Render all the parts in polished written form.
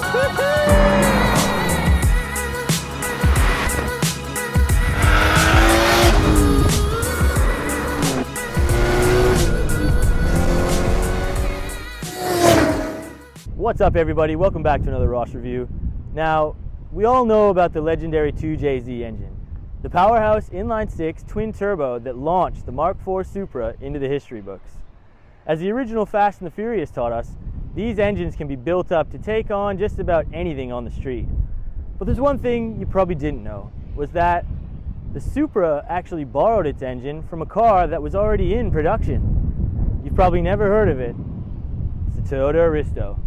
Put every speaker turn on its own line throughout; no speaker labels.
What's up everybody, welcome back to another Ross review. Now, we all know about the legendary 2JZ engine, the powerhouse inline-six twin turbo that launched the Mark IV Supra into the history books. As the original Fast and the Furious taught us, these engines can be built up to take on just about anything on the street. But there's one thing you probably didn't know, was that the Supra actually borrowed its engine from a car that was already in production. You've probably never heard of it. It's the Toyota Aristo.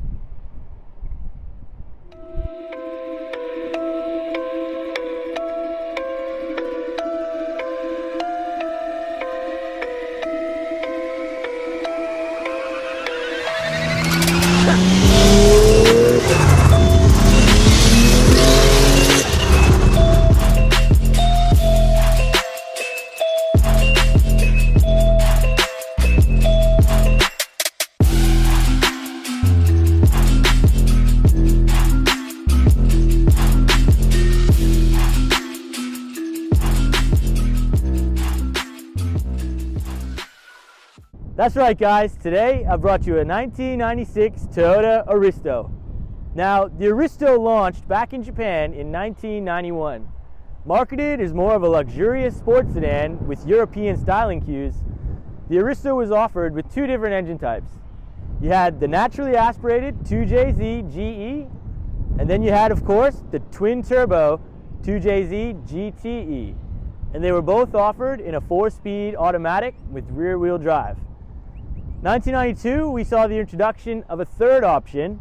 That's right guys, today I brought you a 1996 Toyota Aristo. Now, the Aristo launched back in Japan in 1991. Marketed as more of a luxurious sports sedan with European styling cues, the Aristo was offered with two different engine types. You had the naturally aspirated 2JZ GE, and then you had, of course, the twin turbo 2JZ GTE. And they were both offered in a 4-speed automatic with rear-wheel drive. 1992, we saw the introduction of a third option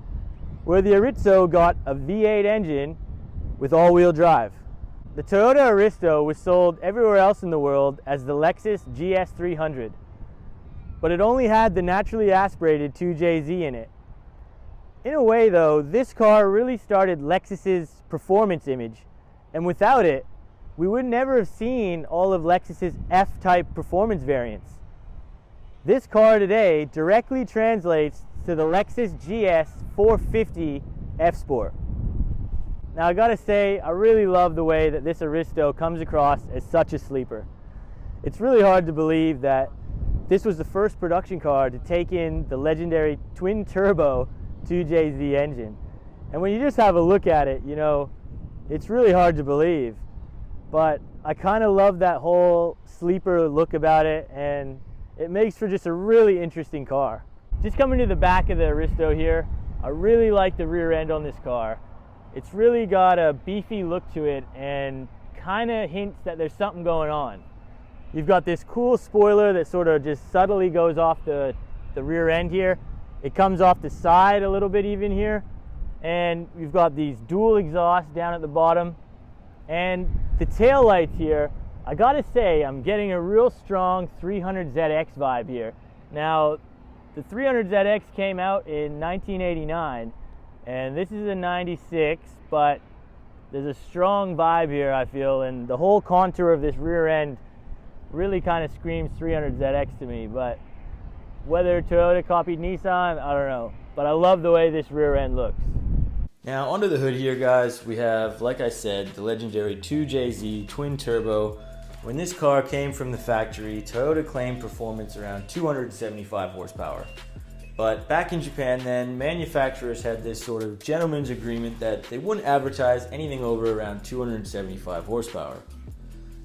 where the Aristo got a V8 engine with all-wheel drive. The Toyota Aristo was sold everywhere else in the world as the Lexus GS300, but it only had the naturally aspirated 2JZ in it. In a way though, this car really started Lexus's performance image, and without it, we would never have seen all of Lexus's F-type performance variants. This car today directly translates to the Lexus GS 450 F-Sport. Now I gotta say, I really love the way that this Aristo comes across as such a sleeper. It's really hard to believe that this was the first production car to take in the legendary twin turbo 2JZ engine. And when you just have a look at it, you know, it's really hard to believe. But I kind of love that whole sleeper look about it, and it makes for just a really interesting car. Just coming to the back of the Aristo here, I really like the rear end on this car. It's really got a beefy look to it and kind of hints that there's something going on. You've got this cool spoiler that sort of just subtly goes off the rear end here. It comes off the side a little bit even here. And you've got these dual exhausts down at the bottom. And the tail lights here, I gotta say, I'm getting a real strong 300ZX vibe here. Now, the 300ZX came out in 1989, and this is a 96, but there's a strong vibe here, I feel, and the whole contour of this rear end really kind of screams 300ZX to me. But whether Toyota copied Nissan, I don't know. But I love the way this rear end looks.
Now, under the hood here, guys, we have, like I said, the legendary 2JZ twin turbo. When this car came from the factory, Toyota claimed performance around 275 horsepower. But back in Japan then, manufacturers had this sort of gentleman's agreement that they wouldn't advertise anything over around 275 horsepower.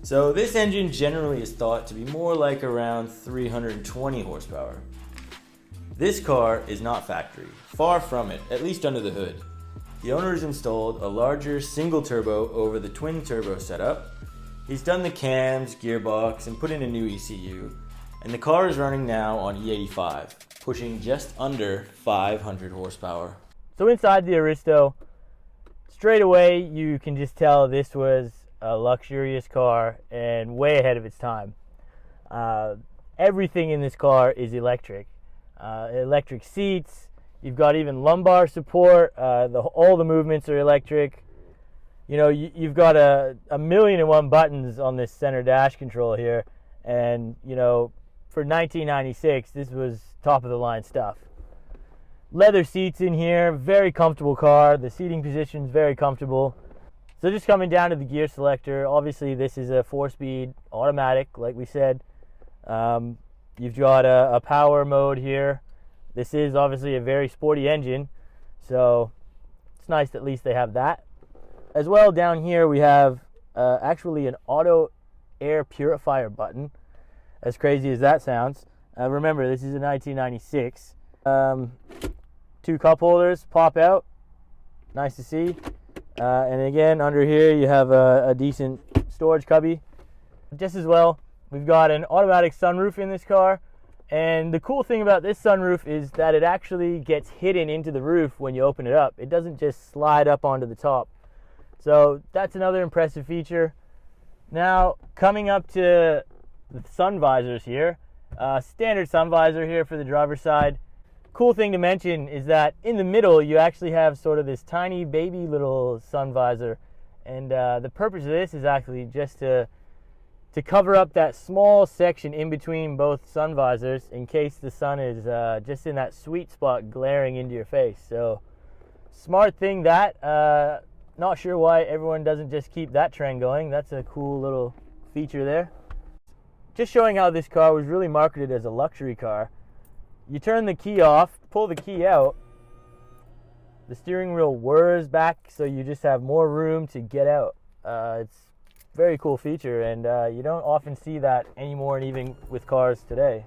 So this engine generally is thought to be more like around 320 horsepower. This car is not factory, far from it, at least under the hood. The owner has installed a larger single turbo over the twin turbo setup. He's done the cams, gearbox, and put in a new ECU, and the car is running now on E85, pushing just under 500 horsepower.
So inside the Aristo, straight away you can just tell this was a luxurious car and way ahead of its time. Everything in this car is electric. Electric seats, you've got even lumbar support, all the movements are electric. You know, you've got a 1,000,001 buttons on this center dash control here, and you know, for 1996, this was top of the line stuff. Leather seats in here, very comfortable car. The seating position is very comfortable. So just coming down to the gear selector, obviously this is a 4-speed automatic, like we said. You've got a power mode here. This is obviously a very sporty engine, so it's nice that at least they have that. As well, down here we have actually an auto air purifier button, as crazy as that sounds. Remember, this is a 1996. 2 cup holders pop out, nice to see. And again, under here you have a decent storage cubby. Just as well, we've got an automatic sunroof in this car, and the cool thing about this sunroof is that it actually gets hidden into the roof when you open it up. It doesn't just slide up onto the top. So that's another impressive feature. Now, coming up to the sun visors here, standard sun visor here for the driver's side. Cool thing to mention is that in the middle you actually have sort of this tiny baby little sun visor, and the purpose of this is actually just to cover up that small section in between both sun visors in case the sun is just in that sweet spot glaring into your face. So smart thing that. Not sure why everyone doesn't just keep that trend going. That's a cool little feature there. Just showing how this car was really marketed as a luxury car. You turn the key off, pull the key out, the steering wheel whirs back so you just have more room to get out. It's a very cool feature, and you don't often see that anymore, and even with cars today.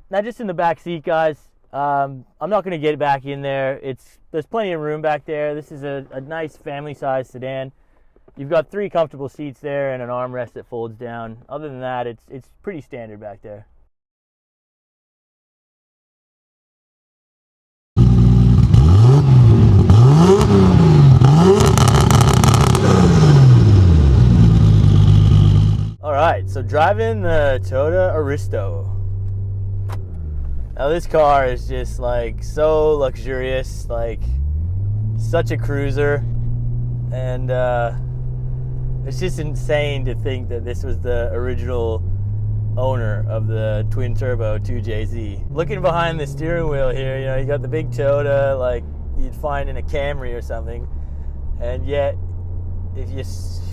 Now just in the back seat, guys, I'm not going to get back in there. There's plenty of room back there. This is a nice family-sized sedan. You've got 3 comfortable seats there and an armrest that folds down. Other than that, it's pretty standard back there. Alright, so driving the Toyota Aristo. Now this car is just like so luxurious, like such a cruiser, and it's just insane to think that this was the original owner of the Twin Turbo 2JZ. Looking behind the steering wheel here, you know, you got the big Toyota like you'd find in a Camry or something, and yet if you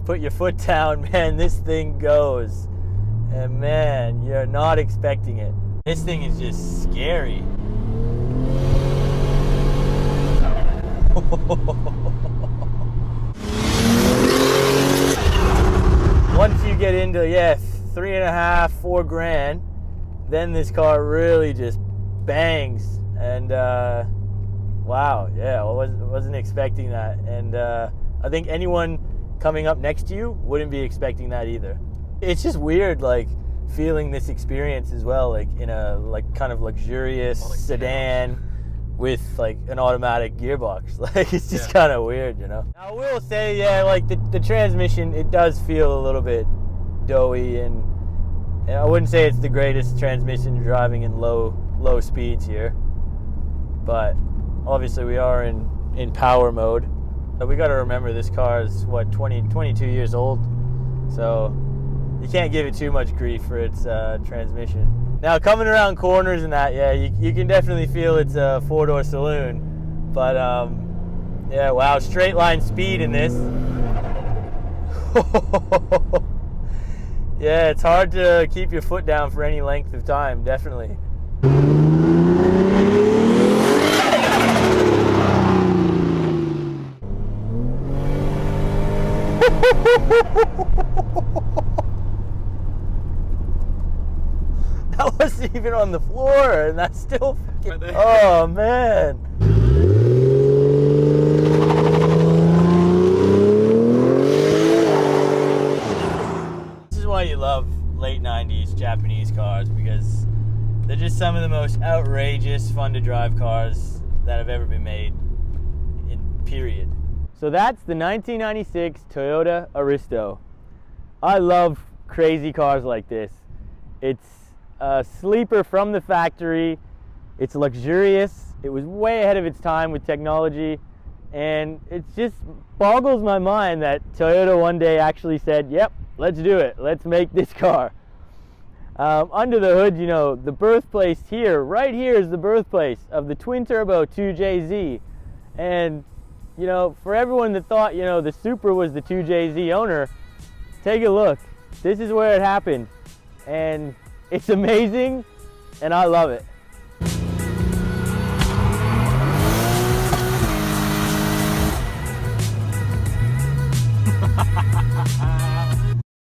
put your foot down, man, this thing goes, and man, you're not expecting it. This thing is just scary. Once you get into, 3.5, 4 grand, then this car really just bangs, and wow, yeah, I wasn't expecting that, and I think anyone coming up next to you wouldn't be expecting that either. It's just weird, like, feeling this experience as well, like in a kind of luxurious sedan with like an automatic gearbox. Like, it's just kind of weird, you know. Now, I will say, like the transmission, it does feel a little bit doughy, and I wouldn't say it's the greatest transmission driving in low speeds here, but obviously we are in power mode. But we got to remember this car is what, 22 years old, so you can't give it too much grief for its transmission. Now, coming around corners and that, you can definitely feel it's a 4-door saloon, but yeah, wow, straight line speed in this. Yeah, it's hard to keep your foot down for any length of time, definitely. That wasn't even on the floor, and that's still fucking, oh man. This is why you love late 90s Japanese cars, because they're just some of the most outrageous, fun to drive cars that have ever been made, in period. So that's the 1996 Toyota Aristo. I love crazy cars like this. It's a sleeper from the factory. It's luxurious. It was way ahead of its time with technology, and it just boggles my mind that Toyota one day actually said, yep, let's do it. Let's make this car. Under the hood, you know, the birthplace here, right here is the birthplace of the twin turbo 2JZ. And, you know, for everyone that thought, you know, the Supra was the 2JZ owner, take a look. This is where it happened. And it's amazing, and I love it.